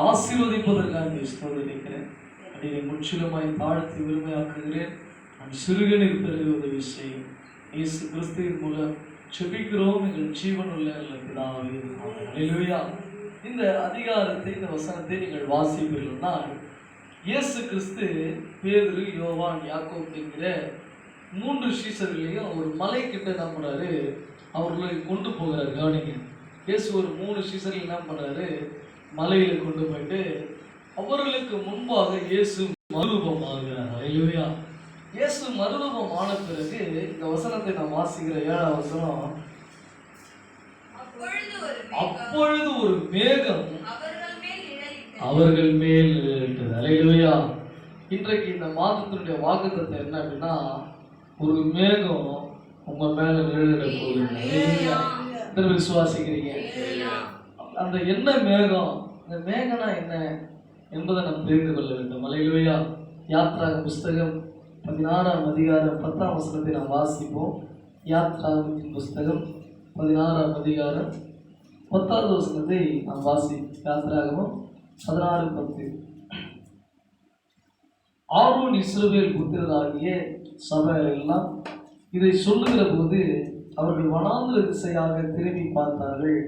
ஆசீர்வதிப்பதற்காக ஸ்தோத்திரிக்கிறேன். அதை முற்றிலுமாய் தாழ்த்தி விரும்பியாக்குகிறேன். நான் சிறுகனில் பெரிய உதவி செய்யும் இயேசு கிறிஸ்துவின் மூலம் செபிக்கிறோம் எங்கள் ஜீவனுள்ள பிதாவே. அல்லேலூயா. இந்த அதிகாரத்தை, இந்த வசனத்தை நீங்கள் வாசிப்பீர்கள்னால், இயேசு கிறிஸ்து பேதுரு, யோவான், யாக்கோபு என்கிற 3 சீசர்களையும் ஒரு மலை கிட்ட என்ன பண்றாரு, அவர்களை கொண்டு போகிறார். கவனிங்க, இயேசு ஒரு 3 சீசர்கள் என்ன பண்றாரு, மலையில கொண்டு போயிட்டு அவர்களுக்கு முன்பாக இயேசு மறுரூபமாகிறார். அல்லேலூயா. இயேசு மறுரூபம் ஆன பிறகு இந்த வசனத்தை நாம் வாசிக்கிற 7ஆம் வசனம், அப்பொழுது ஒரு மேகம் அவர்கள் மேல் நிழலிட்டது. அல்லேலூயா. இன்றைக்கு இந்த மாதத்தினுடைய வாக்குத்தத்தம் என்ன அப்படின்னா, ஒரு மேகம் உங்க மேல நிழலிட போகுது. விசுவாசிக்கிறீங்க? அந்த என்ன மேகம், இந்த மேகனா என்ன என்பதை நாம் தெரிந்து கொள்ள வேண்டும். அல்லேலூயா. யாத்ராக புஸ்தகம் 16ஆம் அதிகாரம் 10ஆம் வசனத்தை நாம் வாசிப்போம். யாத்ராகத்தின் புஸ்தகம் 16ஆம் அதிகாரம் 10ஆவது வசனத்தை நாம் வாசிப்போம். யாத்ராகமும் 16:10. ஆரோன் இஸ்ரவேல் புத்திரராகிய சபையார் எல்லாம் இதை சொல்லுகிற போது அவர்கள் வனாந்திர திசையாக திரும்பி பார்த்தார்கள்.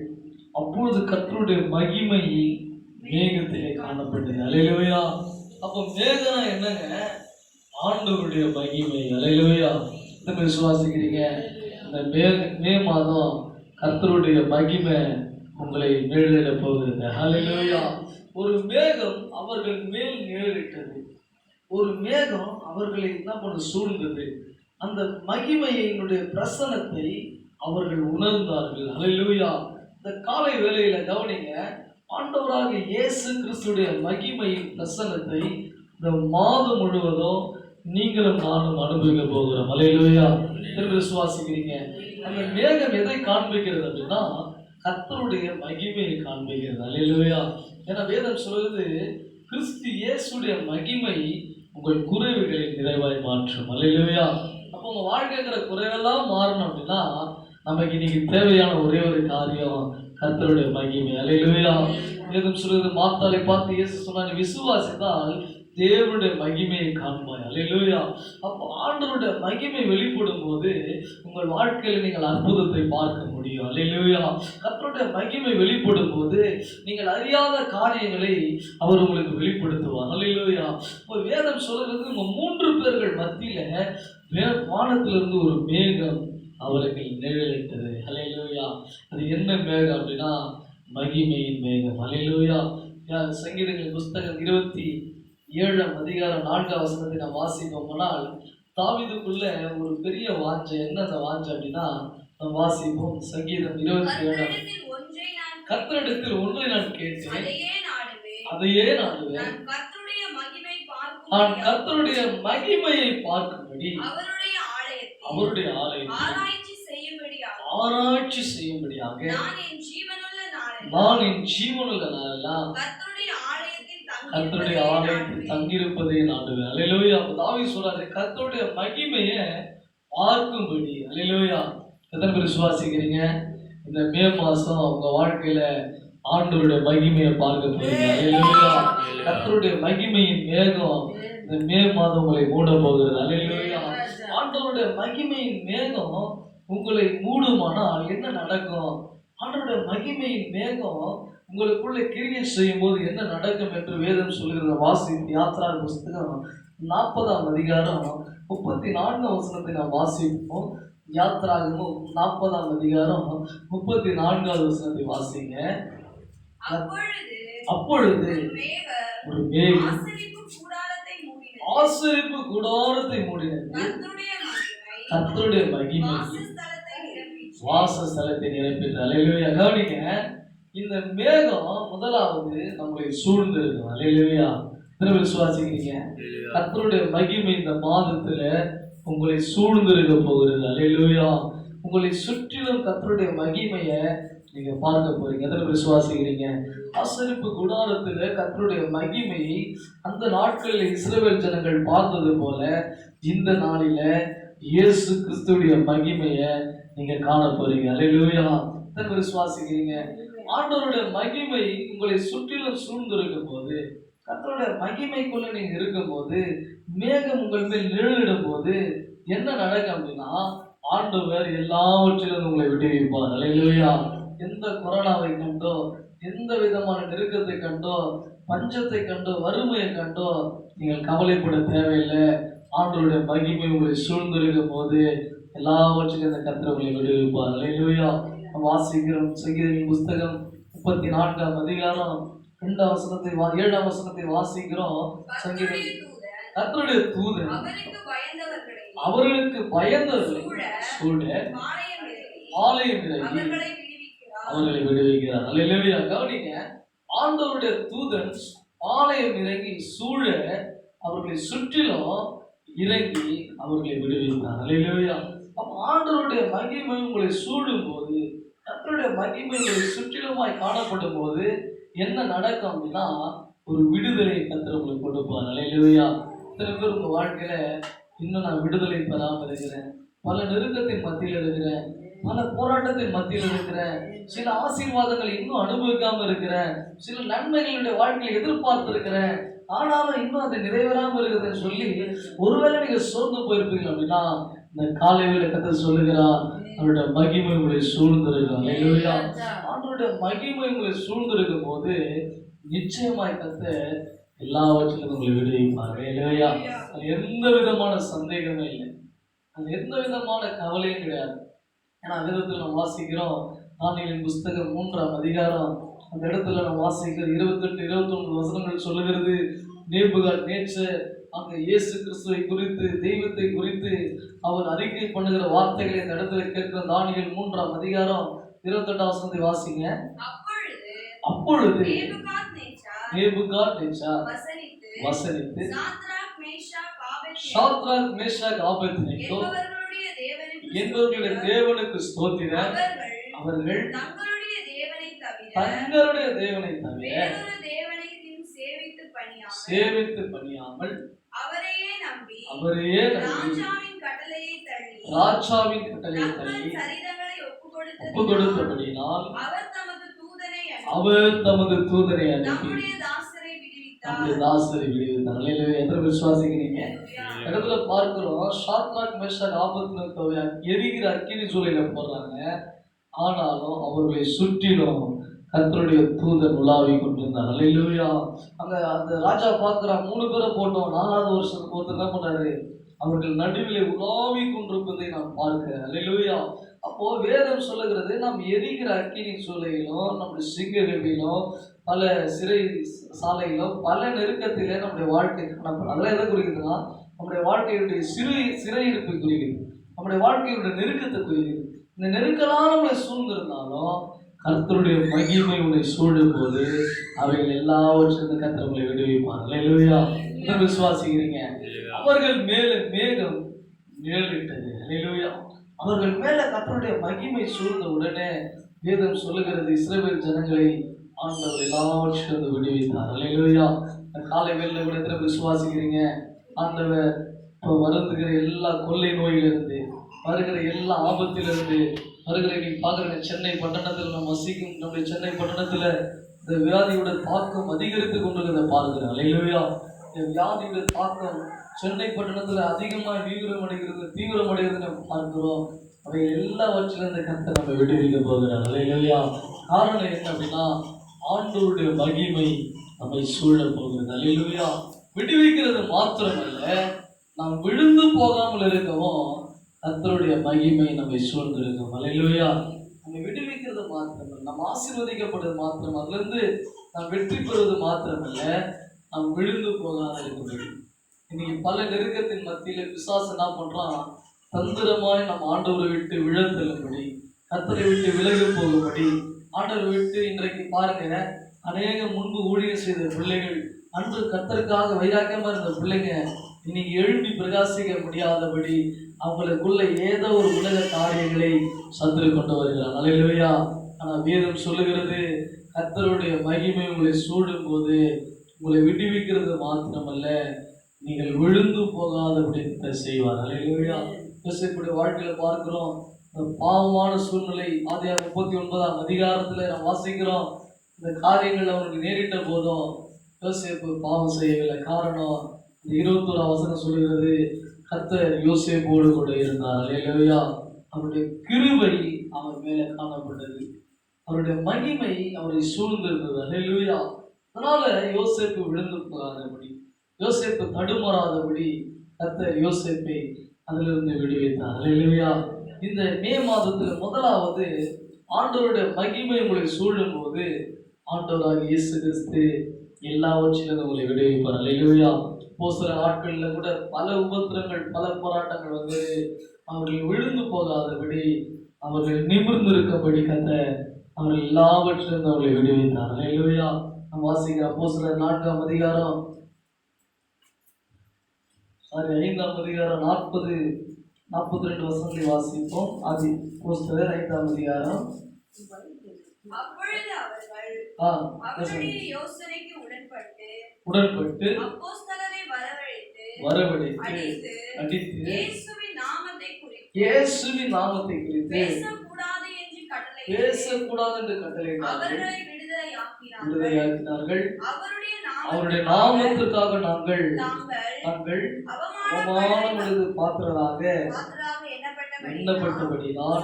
அப்பொழுது கர்த்தருடைய மகிமை மேகத்திலே காணப்பட்டது. அல்லேலூயா. அப்போ மேகனா என்னங்க? ஆண்டவருடைய மகிமை. அல்லேலூயா. இந்த விசுவாசிக்கிறீங்க? இந்த மே மாதம் கர்த்தருடைய மகிமை உங்களை நிழலிட போகிறது. அல்லேலூயா. ஒரு மேகம் அவர்கள் மேல் நிழலிட்டது. ஒரு மேகம் அவர்களை என்ன பண்ண சூழ்ந்தது. அந்த மகிமையினுடைய பிரசனத்தை அவர்கள் உணர்ந்தார்கள். அல்லேலூயா. இந்த காலை வேளையில கவனிங்க, ஆண்டவராக இயேசு கிறிஸ்துடைய மகிமையின் பிரசனத்தை இந்த மாதம் முழுவதும் நீங்களும் நானும் அனுபவிக்க போகிறோம். அல்லேலூயா. விசுவாசிக்கிறீங்க? அந்த மேகம் எதை காண்பிக்கிறது அப்படின்னா, கர்த்தருடைய மகிமையை காண்பிக்கிறது. அல்லேலூயா. ஏன்னா வேதம் சொல்வது, கிறிஸ்து இயேசுடைய மகிமை உங்கள் குறைவுகளை நிறைவாய் மாற்றும். அல்லேலூயா. அப்போ உங்க வாழ்க்கைங்கிற குறைவெல்லாம் மாறணும் அப்படின்னா, நமக்கு இன்னைக்கு தேவையான ஒரே ஒரு காரியம் கர்த்தருடைய மகிமை. அல்லேலூயா. வேதம் சொல்றது, மாத்தாளை பார்த்து இயேசு சொன்னார், விசுவாசித்தால் தேவனுடைய மகிமையை காண்பாய். அல்லேலூயா. அப்போ ஆண்டவருடைய மகிமை வெளிப்படும் போது உங்கள் வாழ்க்கையில் நீங்கள் அற்புதத்தை பார்க்க முடியும். அல்லேலூயா. கர்த்தருடைய மகிமை வெளிப்படும் போது நீங்கள் அறியாத காரியங்களை அவர் உங்களுக்கு வெளிப்படுத்துவார். அல்லேலூயா. இப்போ வேதம் சொல்றது, உங்க 3 பேர்கள் மத்தியில வானத்திலிருந்து ஒரு மேகம் அவர்கள் நிழலிட்டது. அல்லேலூயா. அது என்ன மேகம் அப்படின்னா, மகிமையின் மேகம். அல்லேலூயா. சங்கீதங்களின் புஸ்தகம் 27ஆம் அதிகாரம் 4ஆம் வசனத்தை நாம் வாசிப்போம்னால், தாவீதுக்குள்ள ஒரு பெரிய வாஞ்சை. என்ன அந்த வாஞ்சை அப்படின்னா, நாம் வாசிப்போம். சங்கீதம் 27. கர்த்தரிடத்தில் ஒன்றை நான் கேட்டேன், அதையே நாடுவேன். நான் கர்த்தருடைய மகிமையை பார்க்கும்படி அவருடைய ஆலயத்தை ஆராய்ச்சி செய்யும்படியாக நான் என் ஜீவனுள்ள நாளெல்லாம் கர்த்தருடைய ஆலயத்தில் தங்கியிருப்பதை நாடுவேன். அல்லேலூயா. தாவீது சொல்றாரு, கர்த்தருடைய மகிமையை பார்க்கும்படி. அல்லேலூயா. எத்தனை பேர் விசுவாசிக்கிறீங்க? இந்த மே மாசம் உங்க வாழ்க்கையில ஆண்டவருடைய மகிமையை பார்க்க போறீங்க. அல்லேலூயா. கர்த்தருடைய மகிமையின் மேகம் இந்த மே மாதம் உங்களை மூட போகிறது. அல்லேலூயா. ஆண்டவருடைய மகிமையின் மேகம் உங்களை மூடுமானால் என்ன நடக்கும்? ஆண்டவருடைய மகிமையின் மேகம் உங்களுக்குள்ள கிரியை செய்யும் போது என்ன நடக்கும் என்று வேதம் சொல்கிறத வாசிப்பு. யாத்ராக புஸ்தகம் 40ஆம் அதிகாரம் 34ஆம் வசனத்தை நாம் வாசிப்போம். யாத்ராகமும் 40ஆம் அதிகாரம் 34ஆவது வசனத்தை வாசிங்க. அப்பொழுது ஒரு மேகம் ஆசரிப்பு கூடாரத்தை மூடினது. கர்த்தருடைய மகிமை வாசஸ்தலத்தை நிரப்பிற்று. அல்லேலூயா. கவனிங்க, இந்த மேகம் முதலாவது நம்மளை சூழ்ந்திருக்கும். அல்லேலூயா. விசுவாசிக்கிறீங்க? கர்த்தருடைய மகிமை இந்த மாதத்துல உங்களை சூழ்ந்திருக்க போகிறது. அல்லேலூயா. உங்களை சுற்றிலும் கர்த்தருடைய மகிமையை நீங்க பார்க்க போறீங்க. எத்தனை விசுவாசிக்கிறீங்க? ஆசரிப்பு கூடாரத்துல கர்த்தருடைய மகிமையை அந்த நாட்களில் இஸ்ரவேல் ஜனங்கள் பார்த்தது போல இந்த நாளில இயேசு கிறிஸ்துடைய மகிமையை நீங்க காண போறீங்க. அல்லேலூயா. எத்தனை விசுவாசிக்கிறீங்க? ஆண்டவருடைய மகிமை உங்களை சுற்றிலும் சூழ்ந்திருக்கும் போது, கர்த்தருடைய மகிமைக்குள்ள நீங்க இருக்கும்போது, மேகம் உங்கள் மேல் நிழலிடும் போது என்ன நடக்கும் அப்படின்னா, ஆண்டவர் எல்லாவற்றிலும் உங்களை விடுவிப்பார். அல்லேலூயா. எந்த கொரோனாவை கண்டோ, எந்த விதமான நெருக்கத்தை கண்டோ, பஞ்சத்தை கண்டோ, வறுமையை கண்டோ நீங்கள் கவலைப்பட தேவையில்லை. ஆண்டவருடைய மகிமை உங்களை சூழ்ந்திருக்கும் போது எல்லாவற்றிலும் இந்த கர்த்தர் உங்களை விடுவிப்பார். அல்லேலூயா. வாசிக்கிறோம் சங்கீதத்தின் புஸ்தகம் 34ஆம் அதிகாரம் 2ஆம் வசனத்தை 7ஆம் வசனத்தை வாசிக்கிறோம். சங்கீதம் கர்த்தருடைய தூதன் அவர்களுக்கு பயந்தவர்களை சூழ ஆலயம் இறங்கி அவர்களை விடுவிக்கிறார். அல்லேலூயா. கவனிங்க, ஆண்டவருடைய தூதன் ஆலயம் இறங்கி சூழ அவர்களை சுற்றிலும் இறங்கி அவர்களை விடுவிக்கிறார். அல்லேலூயா. அப்ப ஆண்டவருடைய மகிமை உங்களை சூழும் போது, கர்த்தருடைய மகிமை உங்களை சுற்றிலுமாய் காணப்படும் போது என்ன நடக்கும் அப்படின்னா, ஒரு விடுதலை கர்த்தர் உங்களுக்கு கொடுப்பார். அல்லேலூயா. சில பேர் உங்க வாழ்க்கையில இன்னும் நான் விடுதலை பெறாமல் இருக்கிறேன், பல நெருக்கத்தின் மத்தியில் இருக்கிறேன், பல போராட்டத்தின் மத்தியில் இருக்கிறேன், சில ஆசீர்வாதங்களை இன்னும் அனுபவிக்காம இருக்கிறேன், சில நன்மைகளுடைய வாழ்க்கையை எதிர்பார்த்து இருக்கிறேன், ஆனாலும் இன்னும் அது நிறைவேறாமல் இருக்குதுன்னு சொல்லி ஒருவேளை நீங்க சோர்ந்து போயிருப்பீங்க அப்படின்னா, இந்த காலை வேளை கர்த்தர் சொல்லுகிறார், அவருடைய மகிமை உங்களை சூழ்ந்திருக்கும். அல்லேலூயா. ஆண்டவருடைய மகிமை உங்களை சூழ்ந்திருக்கும் போது நிச்சயமாய் கர்த்தர் எல்லாவற்றிலும் உங்களை விடுவிப்பார். அல்லேலூயா. அது எந்த விதமான சந்தேகமே இல்லை, அது எந்த விதமான கவலையும் கிடையாது. ஏன்னா வேதத்தில் நம்ம வாசிக்கிறோம், தானியேலின் புஸ்தகம் 3ஆம் அதிகாரம் அந்த இடத்துல நம்ம வாசிக்கிற 28, 29 வசனங்கள் சொல்லுகிறது. நேபுகாத்நேச்சர் அங்க இயேசு கிறிஸ்துவை குறித்து, தெய்வத்தை குறித்து அவர் அறிக்கை பண்ணுகிற வார்த்தைகளை இந்த இடத்துல கேட்கிற தானியேல் 3ஆம் அதிகாரம் 28ஆம் வசனத்தை வாசிங்க. அப்பொழுது நேபுகாத்நேச்சர் வசனித்து சாத்ராக் மேஷாக் ஆபேத்நேகோ என்பவர்களுடைய தேவனுக்கு ஸ்தோத்திரம், அவர்கள் தங்களுடைய தேவனை தவிர சேவித்து பணியாமல் அவரையே நம்பி ராஜாவின் கட்டளையை தள்ளி ஒப்பு கொடுத்தபடியினால் அவர் தமது தூதனை அனுப்பி நம்முடைய தாசரை விடுவித்தார். அல்லேலூயா. எத்தனை விசுவாசிக்கிறீங்க? இடத்துல பார்க்கிறோம், சாத்ராக் மேஷாக் ஆபேத்நேகோவை எரிகிற அக்கினி சூளையில போடுறாங்க. ஆனாலும் அவர்களை சுற்றிலும் கர்த்தருடைய தூதன் உலாவி கொண்டிருந்தார். அல்லேலூயா. அங்க அந்த ராஜா பார்க்கிறான், 3 பேரை போட்டோம், 4வது வருஷத்துக்கு ஒருத்தர் என்ன பண்றாரு, அவர்கள் நடுவிலே உலாவி கொண்டிருப்பதை நாம் பார்க்கிறேன். அல்லேலூயா. அப்போ வேதம் சொல்லுகிறது, நாம் எரிகிற அக்கினி சூளையிலும், நம்முடைய சிங்கங்களிலும், பல சிறை சாலையிலும், பல நெருக்கத்திலே நம்முடைய வாழ்க்கை காணப்படும். அதெல்லாம் எதை குறிக்குதுன்னா, நம்முடைய வாழ்க்கையுடைய சிறையிருப்பை குறிக்குது, நம்முடைய வாழ்க்கையுடைய நெருக்கத்தை குறிக்குது. இந்த நெருக்கெல்லாம் நம்மளை சூழ்ந்திருந்தாலும் கர்த்தருடைய மகிமை உங்களை சூழும் போது அவைகள் எல்லாவற்றிலும் கர்த்தர் உங்களை விடுவிப்பார். அல்லேலூயா. என்ன விசுவாசிக்கிறீங்க? அவர்கள் மேல மேகம் நிழலிட்டது. அல்லேலூயா. அவர்கள் மேல கர்த்தருடைய மகிமை சூழ்ந்த உடனே வேதம் சொல்லுகிறது, இஸ்ரவேல் ஜனங்களை ஆண்டவர் எல்லாவற்றிலும் விடுவித்தார். அல்லேலூயா. காலை வேளையில கூட எத்தனை விசுவாசிக்கிறீங்க? ஆண்டவர் இப்போ வருந்துகிற எல்லா கொள்ளை நோயிலிருந்து, வருகிற எல்லா ஆபத்திலிருந்து, வருகிற நீங்க பார்க்குற சென்னை பட்டணத்தில் நம்ம வசிக்கும் நம்முடைய சென்னை பட்டணத்தில் இந்த வியாதியோட தாக்கம் அதிகரித்து கொண்டிருக்கிறத பார்க்கிறேன். அல்லேலூயா. இந்த வியாதியோட தாக்கம் சென்னை பட்டணத்தில் அதிகமாக தீவிரமடைகிறது நம்ம பார்க்கிறோம். அவை எல்லாவற்றிலும் இந்த கர்த்தர் நம்ம விடுவிக்க போகிறார். அல்லேலூயா. காரணம் என்ன அப்படின்னா, ஆண்டவருடைய மகிமை நம்மை சூழ போகிறது. அல்லேலூயா. விடுவிக்கிறது மாத்திரமல்ல, நாம் விழுந்து போகாமல் இருக்கவும் கர்த்தருடைய மகிமை நம்மை சூழ்ந்திருக்கும். அல்லேலூயா. நம்ம விடுவிக்கிறது மாத்திரமல்ல, நம்ம ஆசீர்வதிக்கப்படுறது மாத்திரம், அதிலிருந்து நாம் வெற்றி பெறுவது மாத்திரமல்ல, நாம் விழுந்து போகாமல் இருக்கிறது. இன்னைக்கு பல நெருக்கத்தின் மத்தியில் பிசாசு என்ன பண்றான், தந்திரமாய் நம்ம ஆண்டவரை விட்டு விழத்தள்ளும்படி, கர்த்தரை விட்டு விலகி போகும்படி, ஆண்டவரை விட்டு இன்றைக்கு பாருங்க, அநேக முன்பு ஊழியம் செய்த பிள்ளைகள், அன்று கர்த்தருக்காக வைராக்கியமா இருந்த பிள்ளைங்க இன்னைக்கு எழுப்பி பிரகாசிக்க முடியாதபடி அவங்களுக்குள்ள ஏதோ ஒரு உலக காரியங்களை சத்துரு கொண்டு வருகிறார். அல்லேலூயா. ஆனால் வேதம் சொல்லுகிறது, கர்த்தருடைய மகிமை உங்களை சூடும் போது உங்களை விடுவிக்கிறது மாத்திரமல்ல, நீங்கள் விழுந்து போகாதபடி செய்வார். அல்லேலூயா. யோசேப்புடைய வாழ்க்கையில பார்க்கிறோம், இந்த பாவமான சூழ்நிலை ஆதியாகமம் 39ஆம் அதிகாரத்துல நாம் வாசிக்கிறோம். இந்த காரியங்கள் அவனுக்கு நேரிட்ட போதும் யோசேப்பு பாவம் செய்யவில்லை. காரணம் இந்த 21ஆம் வசனம் சொல்கிறது, கர்த்தர் யோசேப்போடு கூட இருந்தார். அல்லேலூயா. அவருடைய கிருபை அவர் மேலே காணப்பட்டது, அவருடைய மகிமை அவரை சூழ்ந்திருந்தது. அல்லேலூயா. அதனால யோசேப்பு விழுந்து போகாதபடி, யோசேப்பு தடுமாறாதபடி கர்த்தர் யோசேப்பை அதிலிருந்து விடுவித்தார். அல்லேலூயா. இந்த மே மாதத்துல முதலாவது ஆண்டவருடைய மகிமை உங்களை சூழும் போது ஆண்டவராக இயேசு கிறிஸ்து எல்லாவற்றிலும் உங்களை விடுவிப்பார். அல்லேலூயா. சில நாட்கள்ல கூட பல உபத்திரங்கள், பல போராட்டங்கள் வந்து அவர்கள் விழுந்து போகாதபடி, அவர்கள் நிமிர்ந்து இருக்கபடி கர்த்தர் அவர்கள் எல்லாவற்றிலிருந்து அவர்களை விடுவித்தார். அல்லேலூயா. நாம் வாசிக்கிற அப்போஸ்தலர் 4ஆம் அதிகாரம் 5ஆம் அதிகாரம் 42 வசனங்களை வாசிப்போம். ஆதி அப்போஸ்தலர் 5ஆம் அதிகாரம். அப்பொழுது அவர்கள் அவருடைய யோசனைக்கு உடன்பட்டு அப்போஸ்தலரை வரவழைத்து அடித்து இயேசுவின் நாமத்தை குறித்து பேசக்கூடாது என்று கட்டளையிட்டார்கள். விடுதலையாக்கினார்கள். அவருடைய நாமத்திற்காக நாங்கள் அவமானப்படுவது பாத்திரராக எண்ணப்பட்டபடியால்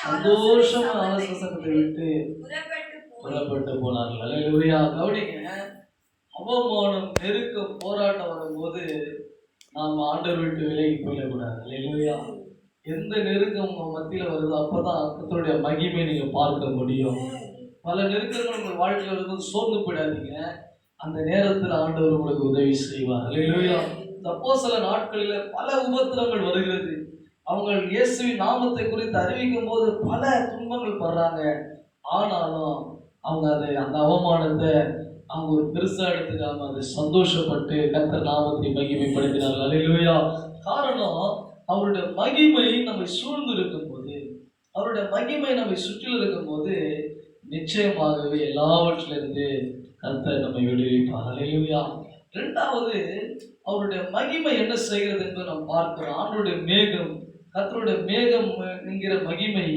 சந்தோஷமா ஆலோசனை விட்டு புறப்பட்டு போனார்கள். அல்லேலூயா. கவனிங்க, அவமானம், நெருக்கம், போராட்டம் வரும்போது நாம் ஆண்டவர் விட்டு விலகி போயிடக்கூடாது. அல்லேலூயா. எந்த நெருக்கம் மத்தியில வருதோ அப்பதான் கர்த்தருடைய மகிமை நீங்க பார்க்க முடியும். பல நெருக்கங்கள் உங்கள் வாழ்க்கையில் வரும்போது சோர்ந்து போயிடாதீங்க. அந்த நேரத்தில் ஆண்டவர் உங்களுக்கு உதவி செய்வார். அல்லேலூயா. அப்போஸ்தல நாட்களில பல உபத்திரங்கள் வருகிறது. அவங்க இயேசுவின் நாமத்தை குறித்து அறிவிக்கும் போது பல துன்பங்கள் படுறாங்க. ஆனாலும் அவங்க அந்த அவமானத்தை அவங்க ஒரு பெருசா எடுத்துக்காம அதை சந்தோஷப்பட்டு கர்த்தர் நாமத்தை மகிமைப்படுத்தினார்கள். அல்லேலூயா. காரணம், அவருடைய மகிமை நம்மை சூழ்ந்து இருக்கும் போது, அவருடைய மகிமை நம்மை சுற்றில் இருக்கும் போது நிச்சயமாகவே எல்லாவற்றிலிருந்து கர்த்தர் நம்மை விடுவிப்பார். அல்லேலூயா. இரண்டாவது, அவருடைய மகிமை என்ன செய்கிறது என்று நாம் பார்க்கிறோம். ஆண்டவருடைய மேகம், கர்த்தருடைய மேகம் என்கிற மகிமை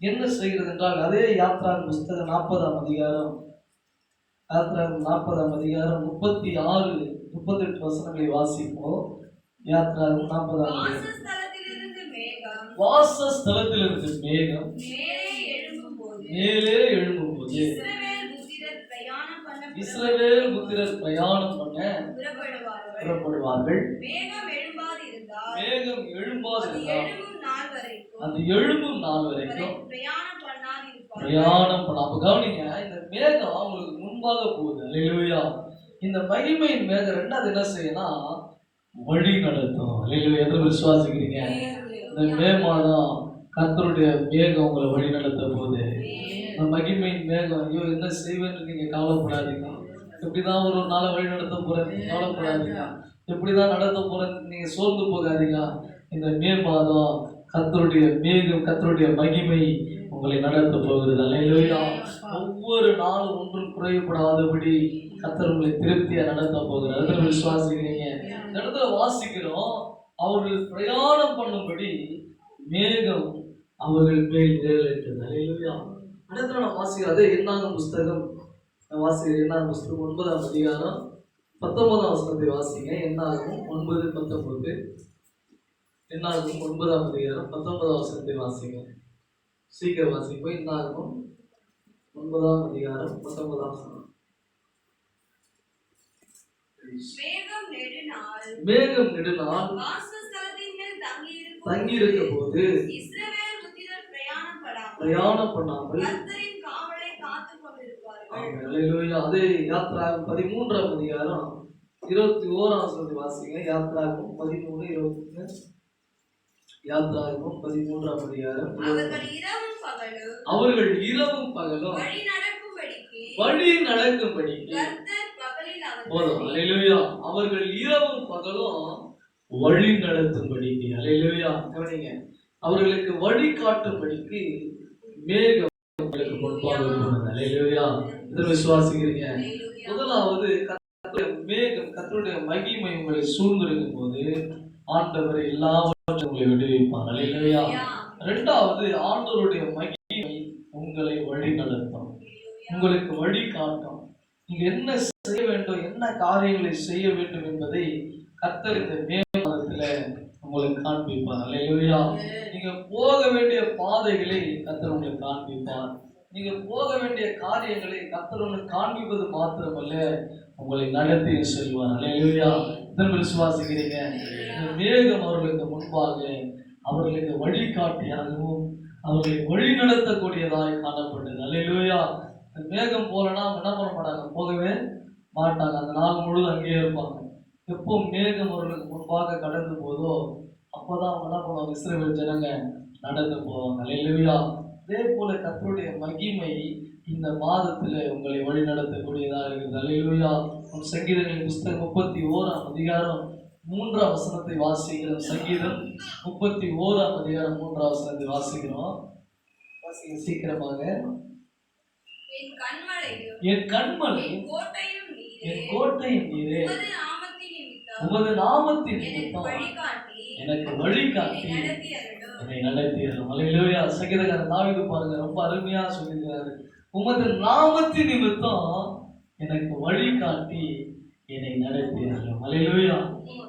என்ன செய்கிறது என்றால், அதே யாத்ராகமம் புஸ்தகம் 40ஆம் அதிகாரம் 36, 38 வசனங்களை வாசிப்போம். யாத்ராகமம் 40ஆம் அதிகாரம். வாசஸ்தலத்திலிருந்து மேகம் மேலே எழும்பும்போது இஸ்ரவேல் புத்திரர் பிரயாணம் பண்ண புறப்படுவார்கள். மேகம் எழும்பாதிருந்தால் அது எழும்பும் நாள் வரைக்கும் பிரயாணம் பண்ண. அப்ப கவனிங்க, இந்த மேகம் அவங்களுக்கு முன்பாக போகுது. அல்லேலூயா. இந்த மகிமையின் மேகம் ரெண்டாவது என்ன செய்யணும்? வழி நடத்தும். அல்லேலூயா. எத்தனை விசுவாசிக்கிறீங்க? இந்த மே மாதம் கர்த்தருடைய மேகம் உங்களை வழி நடத்த போகுது. இந்த மகிமையின் மேகம், ஐயோ என்ன செய்வேன்னு நீங்க கவலைப்படாதீங்க. எப்படிதான் ஒரு நாளை வழி நடத்த போறேன் கவலைப்படாதீங்க. எப்படிதான் நடத்த போறேன்னு நீங்க சோர்ந்து போகாதீங்க. இந்த மே மாதம் கர்த்தருடைய மேகம், கர்த்தருடைய மகிமை உங்களை நடத்த போகிறது. அல்லேலூயா. ஒவ்வொரு நாளும் ஒன்றும் குறைபடாதபடி கர்த்தர் உங்களை திருப்தியா நடத்த போகிறார். அதில் விசுவாசிக்கிறீங்க. இந்த இடத்துல வாசிக்கிறோம், அவர்கள் பிரயாணம் பண்ணும்படி மேகம் அவர்கள் மேல் நிழலிட்டது. அல்லேலூயா. இடத்துல நான் வாசிக்கிறேன். அதே என்னாகும் புஸ்தகம் வாசிக்கிறேன். என்னாகும் புஸ்தகம் 9ஆம் அதிகாரம் 19ஆம் வசனத்தை வாசிங்க. என்னாகும் 9:19. என்னாகும் 9ஆம் அதிகாரம் 19ஆம் வசனத்தை வாசிங்க. சீக்கிரம் வாசிப்போம். என்னாகும் 9ஆம் அதிகாரம் 19ஆம் வசனம். மேகம் நெடுநாள் தங்கியிருக்க போது பிரயாணம் பண்ணாமல் அதே யாத்ராகமம் 13ஆம் அதிகாரம் 21ஆம் வசனத்தை வாசிங்க. யாத்ராகமம் 13:21. யாத்ராகமம் 13ஆம் அதிகாரம். அவர்கள் இரவும் பகலும் வழி நடக்கும்படிக்கு போதும். அல்லேலூயா. அவர்கள் இரவும் பகலும் வழி நடத்தும்படிக்கு. அல்லேலூயா. கவனிங்க, அவர்களுக்கு வழி காட்டும்படிக்கு மேகம் அவர்களுக்கு முன்பாக போனது. அல்லேலூயா. இதில் விசுவாசிக்கிறீங்க. முதலாவது, மேகம், கர்த்தருடைய மகிமை உங்களை சூழ்ந்திருக்கும் போது ஆண்டவர் எல்லாவற்றையும் உங்களை விடுவிப்பார். அல்லேலூயா. இரண்டாவது, ஆண்டவருடைய மகிமை உங்களை வழி நடத்தும், உங்களுக்கு வழி காட்டும். நீங்க என்ன செய்ய வேண்டும், என்ன காரியங்களை செய்ய வேண்டும் என்பதை கர்த்தர் இந்த மே மாதத்துல உங்களுக்கு காண்பிப்பார். அல்லேலூயா. நீங்க போக வேண்டிய பாதைகளை கர்த்தர் உங்களுக்கு காண்பிப்பார். நீங்க போக வேண்டிய காரியங்களை கர்த்தர் உங்களுக்கு காண்பிப்பது மாத்திரமல்ல, உங்களை நடத்தி செல்வார். அல்லேலூயா. இதன் விசுவாசிக்கிறீங்க? இந்த மேகம் அவர்களுக்கு முன்பாக அவர்களுக்கு வழிகாட்டியாகவும் அவர்களை வழி நடத்தக்கூடியதாய் காணப்பட்டது. அல்லேலூயா. மேகம் போலனா என்ன பண்ண மாட்டாங்க, போகவே மாட்டாங்க. அந்த நாள் முழுவதும் அங்கேயே இருப்பாங்க. எப்போ மேகம் அவர்களுக்கு முன்பாக கடந்து போதோ அப்போதான் அவங்க என்ன பண்ணுவாங்க, இஸ்ரவேல் ஜனங்க நடந்து போவாங்க. அல்லேலூயா. அதே போல கர்த்தருடைய மகிமை இந்த மாதத்துல உங்களை வழி நடத்தக்கூடியதாக இருக்குது. அல்லேலூயா. சங்கீதங்களின் புஸ்தகம் 31ஆம் அதிகாரம் 3ஆம் வசனத்தை வாசிக்கிறோம். சங்கீதம் 31ஆம் அதிகாரம் 3ஆம் வசனத்தை வாசிக்கிறோம். வாசிக்க சீக்கிரமாக. என் கண்மலை, என் கோட்டையும் நீரே, உமது நாமத்தின் நிமித்தம் எனக்கு வழிகாட்டி என்னை நடத்தியரும். அல்லேலூயா. சங்கீதக்காரன் தாவீது பாருங்க, ரொம்ப அருமையா சொல்லியிருக்கிறாரு. உமது நாமத்தின் நிமித்தம் எனக்கு வழிகாட்டி என்னை நடத்தியரும். அல்லேலூயா.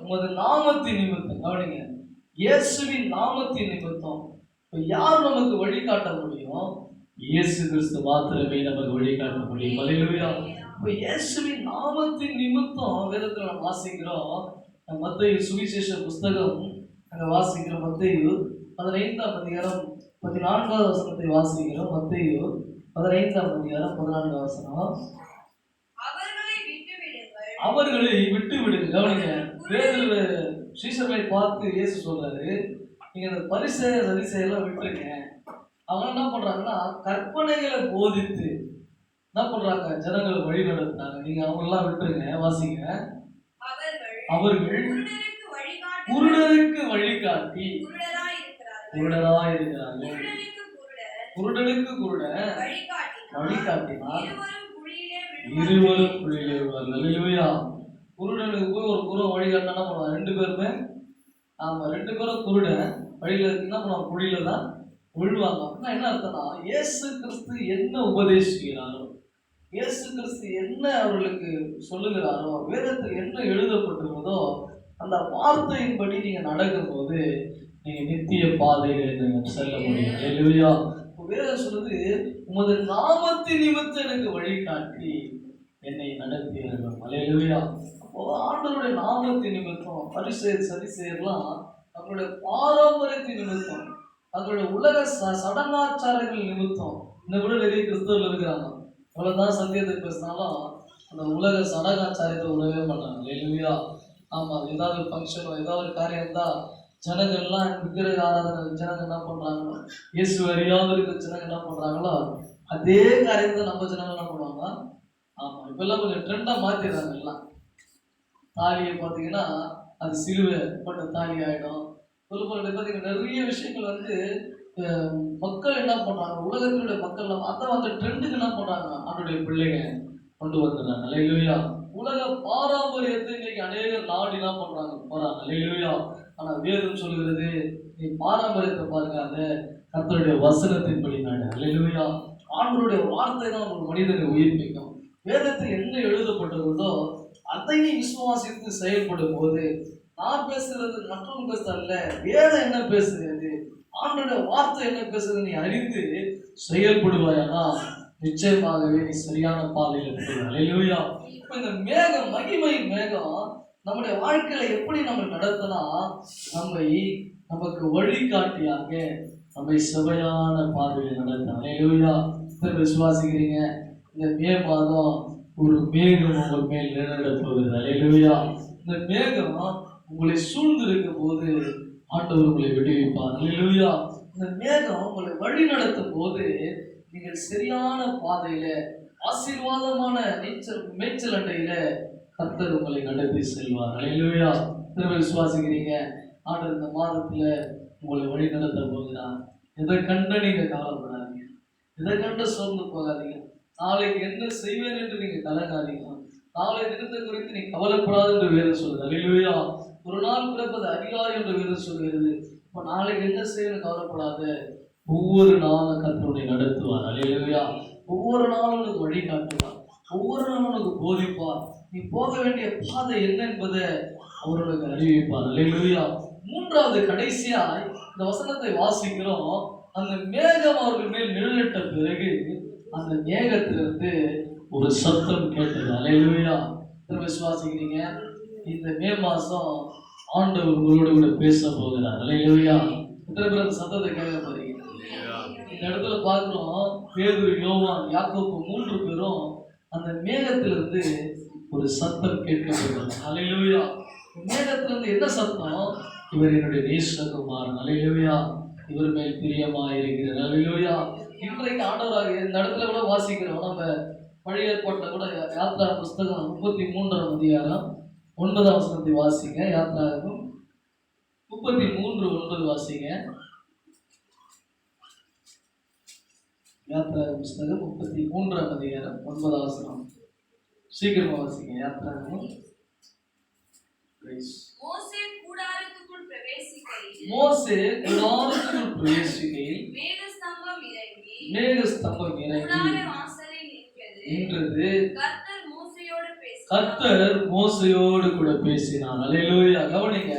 உமது நாமத்தின் நிமித்தம், கவனிங்க, இயேசுவின் நாமத்தின் நிமித்தம். இப்ப யார் நமக்கு வழிகாட்ட முடியும்? இயேசு கிறிஸ்து மாத்திரமே நமக்கு வழிகாட்ட முடியும். அல்லேலூயா. இப்ப இயேசுவின் நாமத்தின் நிமித்தம் வேதத்துல நம்ம வாசிக்கிறோம். மத்தேயு சுவிசேஷ புஸ்தகம் அங்க வாசிக்கிறோம். மத்தேயு 15ஆம் அதிகாரம் 14ஆவது வசனத்தை வாசிக்கிறோம். மத்தேயு 15ஆம் அதிகாரம் 14ஆவது வசனம். அவர்களை விட்டு விடுங்க. கவனிங்க, பேதுரு சீஷர்களை பார்த்து இயேசு சொல்றாரு, நீங்க அந்த பரிசேயர் சதுசேயர்லாம் விட்டுருங்க. அவங்க என்ன பண்றாங்கன்னா கற்பனைகளை போதித்து என்ன பண்றாங்க, ஜனங்களை வழி நடத்துறாங்க. நீங்க அவங்களெல்லாம் விட்டுருங்க. வாசிங்க. அவர்கள் குருடருக்கு வழிகாட்டி, குருடராய் இருக்கிறார்கள். குருடனுக்கு குருடன் வழிகாட்டினால் இருவரும் குழியிலே விழுவார்கள். அல்லேலூயா. குருடனுக்கு போய் ஒரு குருடன் வழிகாட்டினா என்ன பண்ணுவாங்க, ரெண்டு பேருமே, ஆமா, ரெண்டு பேரும் குருடன் வழியில என்ன பண்ணுவாங்க, குழியில தான் விழுவாங்க. அப்படின்னா என்ன அர்த்தம்னா, இயேசு கிறிஸ்து என்ன உபதேசிக்கிறாரோ, இயேசு கிறிஸ்து என்ன அவர்களுக்கு சொல்லுகிறாரோ, வேதத்தில் என்ன எழுதப்பட்டிருந்ததோ அந்த வார்த்தையின்படி நீங்க நடக்கும் போது நீங்க நித்திய பாதையில செல்ல முடியும். அல்லேலூயா. வேதம் சொல்லுது, உமது நாமத்தின் நிமித்தம் எனக்கு வழிகாட்டி என்னை நடத்தியர்கள். அல்லேலூயா. அப்போ ஆண்டவருடைய நாமத்தின் நிமித்தம் பரிசேயர் சதிசேயர்லாம் அவங்களுடைய பாரம்பரியத்தின் நிமித்தம், அவங்களுடைய உலக சடங்காச்சாரங்கள் நிமித்தம், இந்த கூட நிறைய கிறிஸ்தவர்கள் இருக்கிறாங்க. எவ்வளவுதான் சத்தியத்தை பேசினாலும் அந்த உலக சடங்காச்சாரியத்தை உணவே பண்ணாங்க. அல்லேலூயா. ஆமா, ஏதாவது ஃபங்க்ஷனோ ஏதாவது ஒரு காரியம் இருந்தா ஜனங்கள்லாம் விக்கிரக ஆராதனை ஜனங்க என்ன பண்றாங்களோ, இயேசு அறியாத இருக்கிற ஜனங்க என்ன பண்றாங்களோ அதே காரியத்தை நம்ம ஜனங்கள் என்ன பண்ணுவாங்க. ஆமா, இப்பெல்லாம் கொஞ்சம் ட்ரெண்டா மாத்திடுறாங்க. எல்லாம் தாலியை பார்த்தீங்கன்னா அது சிலுவை போட்ட தாலி ஆயிடும். பார்த்தீங்கன்னா நிறைய விஷயங்கள் வந்து மக்கள் என்ன பண்றாங்க, உலகத்தினுடைய மக்கள் அந்த ட்ரெண்டுக்கு என்ன பண்றாங்க, அவனுடைய பிள்ளைங்க கொண்டு வந்துடுறாங்க. அல்லேலூயா. உலக பாரம்பரியத்தை இன்னைக்கு அநேகர் நாடி என்ன பண்றாங்க, போறாங்க. அல்லேலூயா. ஆனா வேதம் சொல்லுகிறது, நீ பாரம்பரியத்தை பார்க்காத, கர்த்தருடைய வசனத்தின்படி நாடு. அல்லேலூயா. ஆண்டவருடைய வார்த்தை தான் ஒரு மனிதனை உயிர்ப்பிக்கும். வேதத்தில் என்ன எழுதப்பட்டிருந்தோ அதை நீ விசுவாசித்து செயல்படும் போது, நான் பேசுறது மற்றவங்க பேசுறதுல, வேதம் என்ன பேசுகிறது, ஆண்டவருடைய வார்த்தை என்ன பேசுறது நீ அறிந்து செயல்படுவாயானா நிச்சயமாகவே நீ சரியான பாதையில் இருக்கிற. அல்லேலூயா. இப்ப இந்த மேகம், மகிமையின் மேகம் நம்முடைய வாழ்க்கையில எப்படி நம்ம நடத்தினா நமக்கு வழிகாட்டியாக நம்மை செவையான பாதையில் நடத்த. அல்லேலூயா. விசுவாசிக்கிறீங்க? இந்த மே மாதம் ஒரு மேகம் உங்கள் மேல் நிழலிட போகுது. அல்லேலூயா. இந்த மேகம் உங்களை சூழ்ந்து இருக்கும் போது ஆண்டவர் உங்களை விடுவிப்பார். அல்லேலூயா. இந்த மேகம் உங்களை வழி நடத்தும் போது நீங்கள் சரியான பாதையில, ஆசீர்வாதமான மேய்ச்சல் அண்டையில கர்த்தர் உங்களை நடத்தி செல்வார். அல்லேலூயா. திரும்ப விசுவாசிக்கிறீங்க? ஆண்டவர் இந்த மாதத்துல உங்களை வழி நடத்த போகிறார். எதை கண்ட நீங்க கவலைப்படாதீங்க, எதை கண்ட சோர்ந்து போகாதீங்க. நாளைக்கு என்ன செய்வேன் என்று நீங்க கலங்காதீங்க. நாளை தினத்தை குறித்து நீ கவலைப்படாது என்று வேதம் சொல்லுது. அல்லேலூயா. ஒரு நாள் பிறப்பது அதிகாரி என்று வேதம் சொல்கிறது. இப்ப நாளைக்கு என்ன செய்யணும் கவலைப்படாத, ஒவ்வொரு நாளும் கர்த்தருடைய நடத்துவார். அல்லேலூயா. ஒவ்வொரு நாளும் உனக்கு வழி காட்டுவார், ஒவ்வொரு நாளும் உனக்கு போதிப்பார், நீ போக வேண்டிய பாதை என்ன என்பதை அவர்களுக்கு அறிவிப்பார். அல்லேலூயா. மூன்றாவது கடைசியா இந்த வசனத்தை வாசிக்கிறோம். அந்த மேகம் அவர்கள் மேல் நிழலிட்ட பிறகு அந்த மேகத்திலிருந்து ஒரு சத்தம் கேட்டது. அல்லேலூயா. விசுவாசிக்கிறீங்க? இந்த மே மாசம் ஆண்டவர் உங்களோடு கூட பேச போகிறார். அல்லேலூயா. எத்தனை பேர் அந்த சத்தத்தை கேட்க போறீங்க? இந்த இடத்துல பார்க்கிறோம், பேதுரு, யோவான், யாக்கோபு 3 பேரும் அந்த மேகத்திலிருந்து ஒரு சத்தம் கேட்கப்படுகிறது. அல்லேலூயா. மேகத்திலிருந்து என்ன சத்தம்? இவர் என்னுடைய நேசகுமாரன். அல்லேலூயா. இவர் மேல் பிரியமாயிருக்கிறார். அல்லேலூயா. இன்றைக்கு ஆண்டவராக இந்த இடத்துல கூட வாசிக்கிறோம். நம்ம பழைய ஏற்பாட்டில் கூட யாத்ரா புஸ்தகம் 33ஆம் அதிகாரம் 9ஆம் வசனத்தை வாசிங்க. யாத்ராகமம் 33:9 வாசிங்க. யாத்ராகம புஸ்தகம் 33ஆம் அதிகாரம் 9ஆம் வசனம். சீக்கிரமா வாசிங்க. யாத்ராகமம். மோசே கூடாரத்துக்குள் பிரவேசிக்கையில் மேகஸ்தம்பம் இறங்கி கூடார வாசலில் நின்றது. கர்த்தர் மோசேயோடு கூட பேசினார். அல்லேலூயா. கவனிங்க,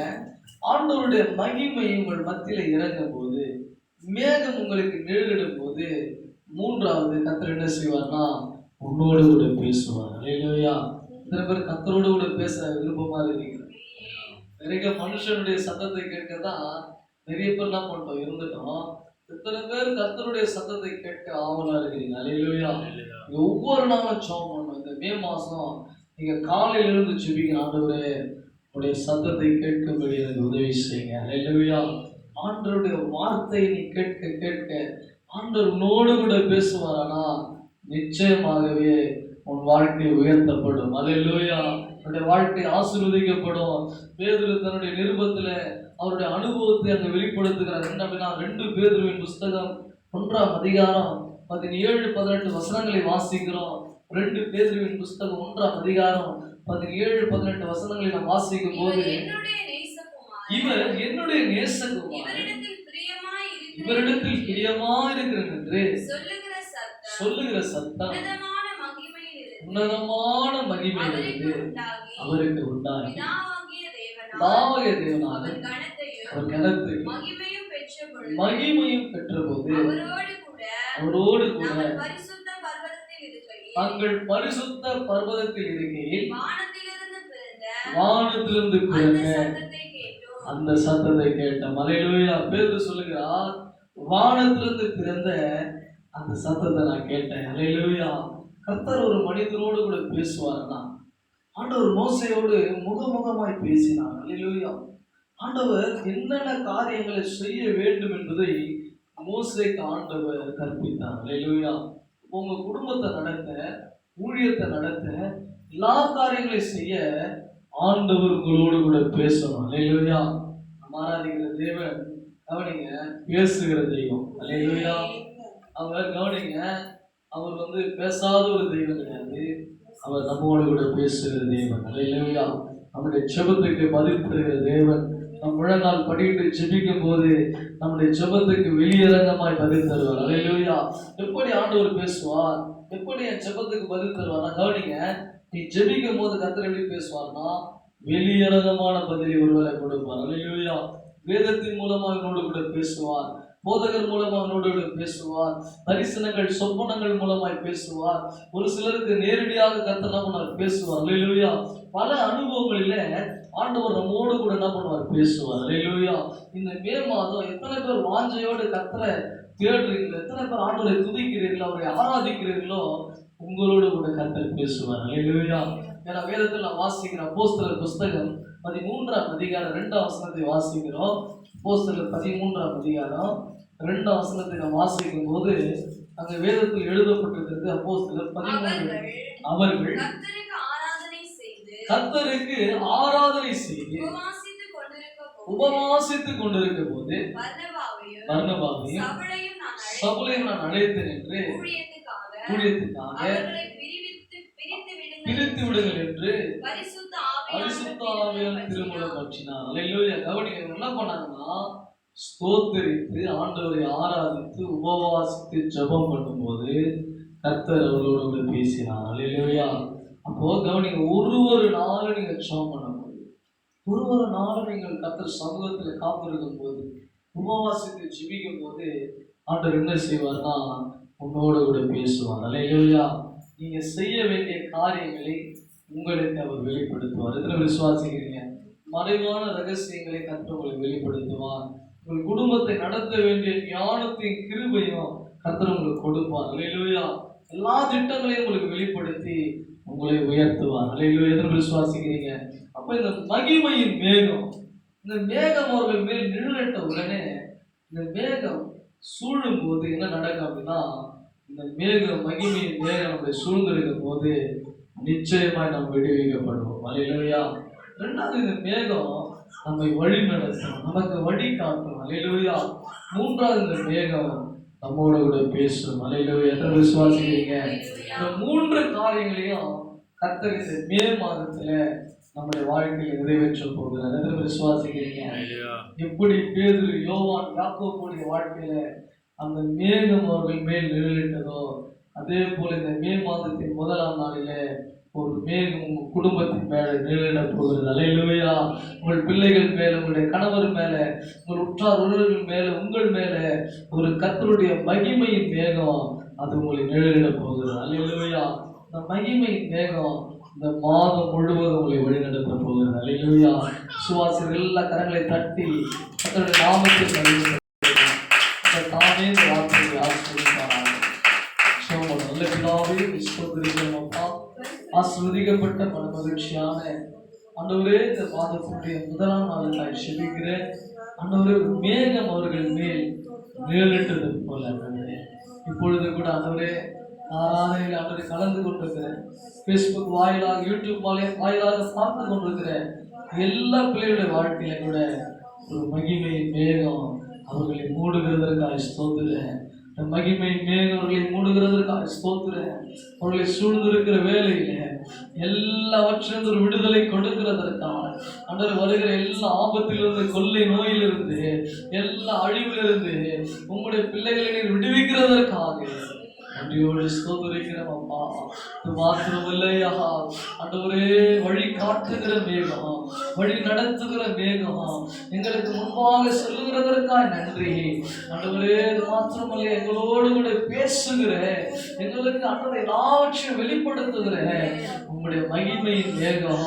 ஆண்டவருடைய மகிமை உங்கள் மத்தியில இறங்கும் போது, மேகம் உங்களுக்கு நிழலிடும் போது, மூன்றாவது கர்த்தர் என்ன செய்வார்னா உன்னோடு கூட பேசுவார். அல்லேலூயா. இத்தனை பேர் கர்த்தரோடு கூட பேச விருப்பமா இருக்கீங்க? நிறைய மனுஷனுடைய சத்தத்தை கேட்கதான் நிறைய பேர் என்ன பண்ணிட்டோம், இருந்துட்டோம். எத்தனை பேர் கர்த்தருடைய சத்தத்தை கேட்க ஆவலா இருக்கிறீங்க? அல்லேலூயா. ஒவ்வொரு நாளும் ஜெபம் பண்ணணும். இந்த மே மாசம் நீங்க காலையில இருந்து ஜெபிக்கணும். ஆண்டவரே, உடைய சத்தத்தை கேட்கும்படி எனக்கு உதவி செய்யுங்க. அல்லேலூயா. ஆண்டவருடைய வார்த்தையை நீ கேட்க கேட்க ஆண்டவர் உன்னோடு கூட பேசுவாரானா நிச்சயமாகவே உன் வாழ்க்கை உயர்த்தப்படும். அல்லேலூயா. உன்னுடைய வாழ்க்கை ஆசீர்வதிக்கப்படும். பேதுரு தன்னுடைய நிருபத்துல அவருடைய அனுபவத்தை அங்க வெளிப்படுத்துகிறார். என்ன அப்படின்னா 2 பேதுருவின் புஸ்தகம் 1ஆம் அதிகாரம் 17-18 வசனங்களை வாசிக்கிறோம். 2 பேதுருவின் புஸ்தகம் 1ஆம் அதிகாரம் 17-18 வசனங்களை நாம் வாசிக்கும் போது, இவர் என்னுடைய நேசகுமாரன், இவரிடத்தில் பிரியமாயிருக்கிறேன் என்று சொல்லுகிற சத்தம் உன்னதமான மகிமையிலிருந்து அவருக்கு உண்டாகி தாவக தேவனாக அவர் கனத்தையும் மகிமையும் பெற்றபோது அவரோடு கூட தங்கள் பரிசுத்த பர்வதத்தில் இருக்கையில் வானத்திலிருந்து பிறந்த அந்த சத்தத்தை கேட்ட. அல்லேலூயா. பேதுரு சொல்லுகிறார், வானத்திலிருந்து பிறந்த அந்த சத்தத்தை நான் கேட்டேன். அல்லேலூயா. கர்த்தர் ஒரு மனிதனோடு கூட பேசுவார்னா, ஆண்டவர் மோசேயோடு முகமுகமாய் பேசினார். அல்லேலூயா. ஆண்டவர் என்னென்ன காரியங்களை செய்ய வேண்டும் என்பதை மோசேக்கு ஆண்டவர் கற்பித்தார். அல்லேலூயா. உங்க குடும்பத்தை நடத்த, ஊழியத்தை நடத்த, எல்லா காரியங்களையும் செய்ய ஆண்டவர் உங்களோடு கூட பேசணும். அல்லேலூயா. நம்ம ஆராதிக்கிற தேவன் கவனிங்க, பேசுகிற தெய்வம். அல்லேலூயா. அவர் கவனிங்க, அவர் பேசாத ஒரு தெய்வம் கிடையாது. அவர் நம்மோடு கூட பேசுகிற தேவன். அல்லேலூயா. நம்முடைய ஜெபத்துக்கு பதில் தருகிற தேவன். நம் முழங்கால் படிட்டு ஜெபிக்கும் போது நம்முடைய ஜெபத்துக்கு வெளியரங்கமாய் பதில் தருவார். அல்லேலூயா. எப்படி ஆண்டவர் பேசுவார்? எப்படி என் ஜெபத்துக்கு பதில் தருவார்? கவனிங்க, நீ ஜெபிக்கும் போது கர்த்தர் எப்படி பேசுவார்னா வெளியரங்கமான பதிலை ஒருவேளை கொடுப்பார். அல்லேலூயா. வேதத்தின் மூலமாக என்னோடு கூட பேசுவார், போதகர் மூலமாக என்னோடு கூட பேசுவார், தரிசனங்கள் சொப்பனங்கள் மூலமாய் பேசுவார். ஒரு சிலருக்கு நேரடியாக கர்த்தர் பேசுவார். அல்லேலூயா. பல அனுபவங்களில ஆண்டவர் நம்மோடு கூட என்ன பண்ணுவார்? பேசுவார். அல்லேலூயா. இந்த மே மாதம் எத்தனை பேர் வாஞ்சையோடு கர்த்தரை தேடுறீங்களோ, எத்தனை பேர் ஆண்டவரை துதிக்கிறீர்களோ, அவரை ஆராதிக்கிறீர்களோ, உங்களோடு கூட கர்த்தர் பேசுவார். அல்லேலூயா. ஏன்னா வேதத்தில் நான் வாசிக்கிற அப்போஸ்தலர் புஸ்தகம் 13ஆம் அதிகாரம் 2ஆம் வசனத்தை வாசிக்கிறோம். அப்போஸ்தலர் 13ஆம் அதிகாரம் 2ஆம் வசனத்தை நாம் வாசிக்கும் போது அங்க வேதத்தில் எழுதப்பட்டிருக்கிறது. அப்போஸ்தலர் 13 அவர்கள் கர்த்தருக்கு ஆராதனை செய்து உபவாசித்துக் கொண்டிருக்க போது பர்னபாவையும் சவுலையும் நான் அழைத்தேன் என்று ஊழியத்துக்காக பிரித்து விடுங்கள் என்று பரிசுத்த ஆவியானவர் திருமுறை பற்றினார். அல்லேலூயா. கவனிங்க, என்ன பண்ணாங்கன்னா ஸ்தோத்தரித்து ஆண்டவரை ஆராதித்து உபவாசித்து ஜெபம் பண்ணும்போது கர்த்தர் அவர்களோடு கூட பேசினார். அல்லேலூயா. அப்போ கவனிங்க, ஒரு நாளும் நீங்க ஜெபம் பண்ணும்போது, ஒரு நாளும் நீங்கள் கர்த்தர் சமூகத்துல காத்திருக்கும் போது, உபவாசித்து ஜெபிக்கும் போது ஆண்டவர் என்ன செய்வார்னா உன்னோடு கூட பேசுவார். அல்லேலூயா. நீங்க செய்ய வேண்டிய காரியங்களை உங்களுக்கு அவர் வெளிப்படுத்துவார். எத்தனை விசுவாசிக்கிறீங்க? மறைவான ரகசியங்களை கர்த்தர் உங்களுக்கு வெளிப்படுத்துவார். உங்கள் குடும்பத்தை நடத்த வேண்டிய ஞானத்தின் கிருபையும் கர்த்தர் உங்களுக்கு கொடுப்பார். அல்லேலூயா. எல்லா திட்டங்களையும் உங்களுக்கு வெளிப்படுத்தி உங்களை உயர்த்துவார். அல்லேலூயா. எத்தனை விசுவாசிக்கிறீங்க? அப்ப இந்த மகிமையின் மேகம், இந்த மேகம் அவர்கள் மேல் நிழலிட்ட உடனே இந்த மேகம் சூழும் போது என்ன நடக்கும் அப்படின்னா, இந்த மேகம் மகிமையின் மேகம் நம்மை சூழ்ந்திருக்கும் போது நிச்சயமாய் நாம் விடுவிக்கப்படுவோம். அல்லேலூயா. ரெண்டாவது, இந்த மேகம் நம்மை வழி நடத்தும், நமக்கு வழி காட்டும். அல்லேலூயா. மூன்றாவது, இந்த மேகம் நம்மோட கூட பேசும். அல்லேலூயா. எத்தனை விசுவாசிக்கிறீங்க? இந்த மூன்று காரியங்களையும் கர்த்தர் இந்த மே மாதத்துல நம்முடைய வாழ்க்கையை நிறைவேற்ற போகிறார். எத்தனை விசுவாசிக்கிறீங்க? எப்படி பேதுரு, யோவான், யாக்கோபுடைய வாழ்க்கையில அந்த மேகம் அவர்கள் மேல் நிழலிட்டதோ, அதே போல இந்த மே மாதத்தின் முதலாம் நாளில ஒரு மேகம் உங்கள் குடும்பத்தின் மேல நிழலிட போகிறது. அல்லேலூயா. உங்கள் பிள்ளைகள் மேல, உங்களுடைய கணவர் மேல, உங்கள் உற்றார் உறவுகள் மேல, உங்கள் மேல ஒரு கர்த்தருடைய மகிமையின் மேகம் அது உங்களை நிழலிட போகிறது. அல்லேலூயா. இந்த மகிமையின் மேகம் இந்த மாதம் முழுவதும் உங்களை வழிநடத்த போகிறது. அல்லேலூயா. சுவாசிகள் எல்லா கரங்களை தட்டி கர்த்தருடைய நாமத்தில் தாமே இந்த வார்த்தையை ஆசீர்வதிப்பாராக. நல்ல பிதாவே, ஸ்தோத்திரிக்கிறோம். ஆசீர்வதிக்கப்பட்ட மன மகிழ்ச்சியான ஆண்டவரே, இந்த மாதத்தினுடைய முதலாம் நாளுக்காய் செபிக்கிறேன். ஆண்டவரே, மேகம் அவர்கள் மேல் நிழலிட்டது போல இப்பொழுது கூட ஆண்டவரே ஆராதனையில் ஆண்டவரை கலந்து கொண்டிருக்கிறேன். ஃபேஸ்புக் வாயிலாக, யூடியூப் வாயிலாக பார்த்து கொண்டிருக்கிறேன் எல்லா பிள்ளைகளுடைய வாழ்க்கையில கூட ஒரு மகிமையின் மேகம் அவர்களை மூடுகிறதற்காக ஸ்தோத்திரேன். மகிமை மேகவர்களை மூடுகிறதற்காக ஸ்தோத்திரேன். அவர்களை சூழ்ந்திருக்கிற வேலையில எல்லாவற்றிலிருந்து ஒரு விடுதலை கொடுக்கிறதற்காக ஆண்டவர் வருகிற எல்லா ஆபத்திலிருந்து, கொள்ளை நோயிலிருந்து, எல்லா அழிவிலிருந்து உங்களுடைய பிள்ளைகளை நீர் விடுவிக்கிறதற்காக நன்றியோடு ஸ்தோத்திரிக்கிறோம் அப்பா. இது மாத்திரமில்லையா ஆண்டவரே, வழி காட்டுகிற மேகம், வழி நடத்துகிற மேகம், எங்களுக்கு முன்பாக சொல்லுகிறதற்காக நன்றி ஆண்டவரே. இது மாத்திரமல்ல, எங்களோடு கூட பேசுகிற, எங்களுக்கு ஆண்டவரை எல்லாவற்றையும் வெளிப்படுத்துகிற உங்களுடைய மகிமையின் மேகம்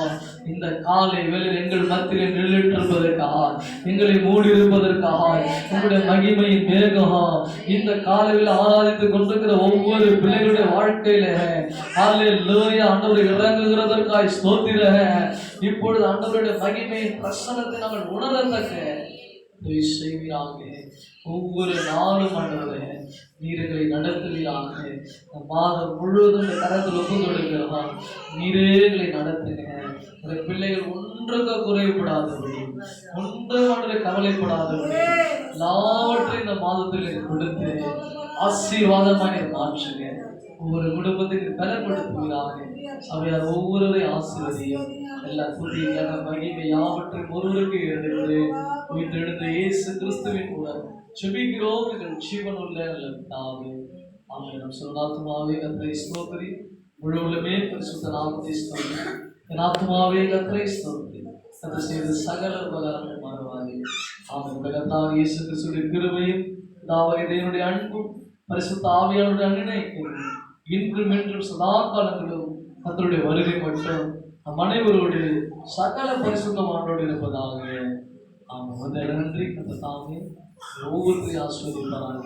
இந்த காலை வேளையில் எங்கள் மத்தியில் நிழலிட்டிருப்பதற்காக, எங்களை மூடி இருப்பதற்காக உங்களுடைய மகிமையின் மேகம் இந்த காலையில் ஆராதித்துக் கொண்டிருக்கிற ஒவ்வொரு பிள்ளைகளுடைய வாழ்க்கையில அல்லேலூயா ஆண்டவரை இறங்குகிறதற்காக ஸ்தோத்திரேன். இப்பொழுது ஆண்டவருடைய மகிமையின் பிரசன்னத்தை நாங்கள் உணரத்தக்க செய்வீராக. ஒவ்வொரு நாளும் ஆண்டவரே நீர் எங்களை நடத்துவீராக. மாதம் முழுவதும் இந்த கரத்தில் ஒப்பு கொடுக்கிறோம். நீரே எங்களை நடத்துங்க. இந்த பிள்ளைகள் ஒன்றுக்கு குறைபடாதபடி, ஒன்று கவலைப்படாதபடி எல்லாவற்றையும் இந்த மாதத்தில் கொடுத்து ஆசீர்வாதமாக மாற்றுங்க. ஒவ்வொரு குடும்பத்துக்கு பலப்படுத்துவீராக. அவையார் ஒவ்வொருவரையும் ஆசீர்வதியும். எல்லா புதிய மகிமை யாவற்றையும் ஒருவருக்கு எழுந்து உயிர்த்தெழுந்த இயேசு கிறிஸ்துவின் கூட செபிக்கிறோம் எங்கள் ஜீவனுள்ள பிதாவே. ஆமென். சொல்லாத்துமாவே கர்த்தரை ஸ்தோத்திரி, முழு உள்ளமே பரிசுத்த நாமத்தை ஸ்தோத்திரி. என் ஆத்துமாவே கர்த்தரை ஸ்தோத்திரி, கர்த்தர் செய்த சகல உபகாரங்கள் மறவாதே. ஆமென். கர்த்தர் இயேசு கிறிஸ்துவின் கிருபையும் பிதாவாகிய தேவனுடைய அன்பும் பரிசுத்த ஆவியானவருடைய அன்பினையும் இன்றும் என்றும் சதா காலங்களும் கர்த்தருடைய வருகை மட்டும் நம் அனைவரோடு சகல பரிசுத்தமானோடு இருப்பதாக. ஆமாம். நன்றி. கர்த்தர் தாமே ஒவ்வொருவரையும் ஆசீர்வதிப்பாராக.